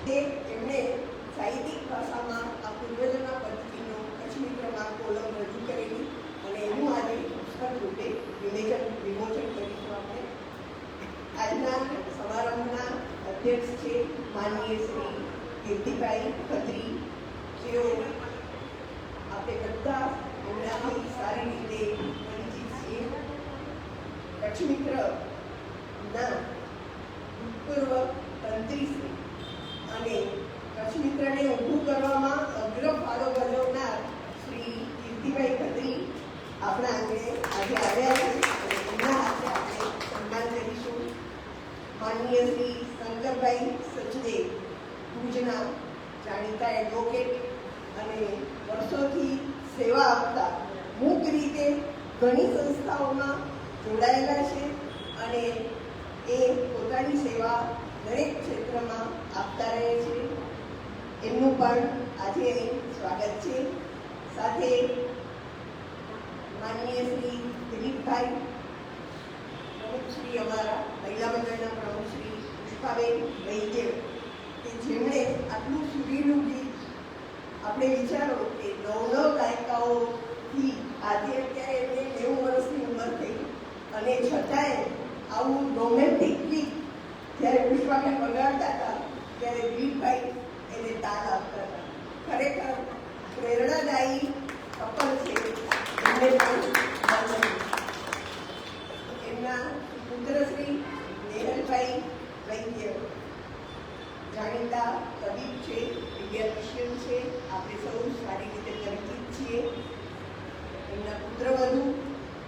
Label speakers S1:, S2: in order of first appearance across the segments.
S1: તે એમણે સાહિત્યિક ભાષામાં આ પૂર્વજોના પદ્ધતિનો કચ્છ મિત્રમાં કોલમ રજૂ કરેલી અને એનું આજે પુસ્તક રૂપે વિમોચન કરીશું આપણે. આજના સમારંભના અધ્યક્ષ છે માનનીય શ્રી કીર્તિભાઈ ખત્રી, જેઓ આપણે બધા એમનાથી સારી રીતે પરિચિત છીએ. કચ્છ મિત્રના ભૂતપૂર્વ તંત્રીશ્રી અને કચ્છ મિત્રને ઊભું કરવામાં અગ્ર ફાળો ભજવનાર શ્રી કીર્તિભાઈ ખત્રી આપણા આંગણે આજે આવ્યા છે અને એમના હાથે આપણે સન્માન કરીશું. માનનીય શ્રી શંકરભાઈ સચદેવ, ભુજના જાણીતા એડવોકેટ અને વર્ષોથી સેવા આપતા મુક્ત રીતે ઘણી સંસ્થાઓમાં જોડાયેલા છે અને એ પોતાની સેવા દરેક ક્ષેત્રમાં આપતા રહે છે. એમનું પણ આજે અહીં સ્વાગત છે. સાથે માનનીય શ્રી દિલીપભાઈ, પ્રમુખ શ્રી અમારા મહિલા મંડળના પ્રમુખ શ્રી પુષ્પાબેન વૈદ્ય, કે જેમણે આટલું સુરીલું ગીત, આપણે વિચારો કે 9 દાયકાઓથી આજે અત્યારે એમને 90 વર્ષની ઉંમર થઈ અને છતાંય આવું રોમેન્ટિક ગીત જ્યારે પુષ્પાબેન વગાડતા હતા ત્યારે દિલીપભાઈ એને તાલ આપતા હતા. ખરેખર પ્રેરણાદાયી કપલ છે. એમને પણ એમના પુત્ર શ્રી નેહલભાઈ વૈદ્ય જાણીતા તબીબ છે, પીડિયાટ્રિશિયન છે, આપણે સૌ સારી રીતે પરિચિત છીએ. એમના પુત્રવધુ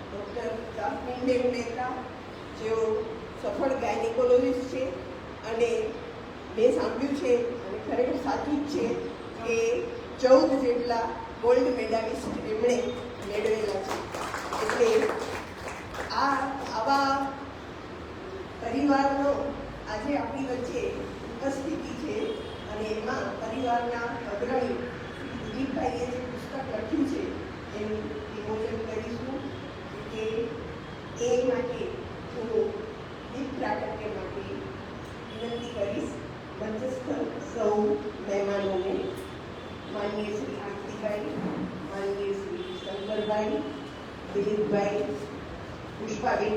S1: ડૉક્ટર જાસ્મીનબેન મહેતા, જેઓ સફળ ગાયનેકોલોજીસ્ટ છે અને મેં સાંભળ્યું છે અને ખરેખર સાચું જ છે કે 14 જેટલા ગોલ્ડ મેડાલિસ્ટ એમણે મેળવેલા છે. એટલે આવા પરિવારનો આજે આપણી વચ્ચે ઉપસ્થિતિ છે અને એમાં પરિવારના અગ્રણી દિલીપભાઈએ જે પુસ્તક લખ્યું છે એનું વિમોચન કરીશું. કે એ માટે હું દીપ પ્રાગટ્ય માટે વિનંતી કરીશ મંચસ્થ સૌ મહેમાનોને. માનનીય શ્રી કીર્તિભાઈ, માનનીય શ્રી શંકરભાઈ, દિલીપભાઈ, પુષ્પાબેન,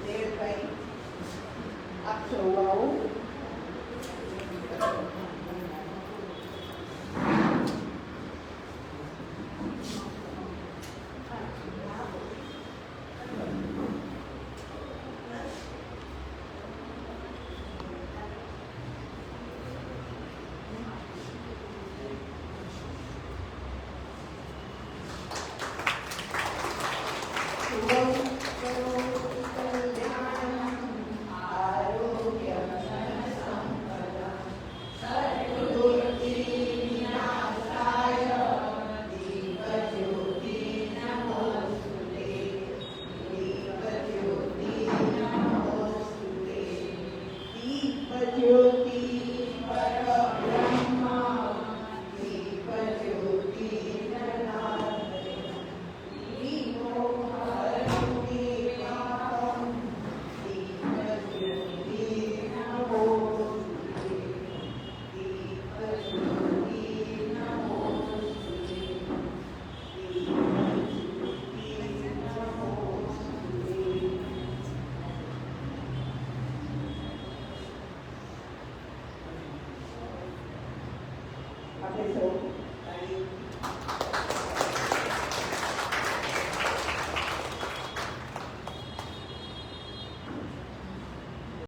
S1: દેવભાઈ, આપ સૌ આવો. આપણે સૌ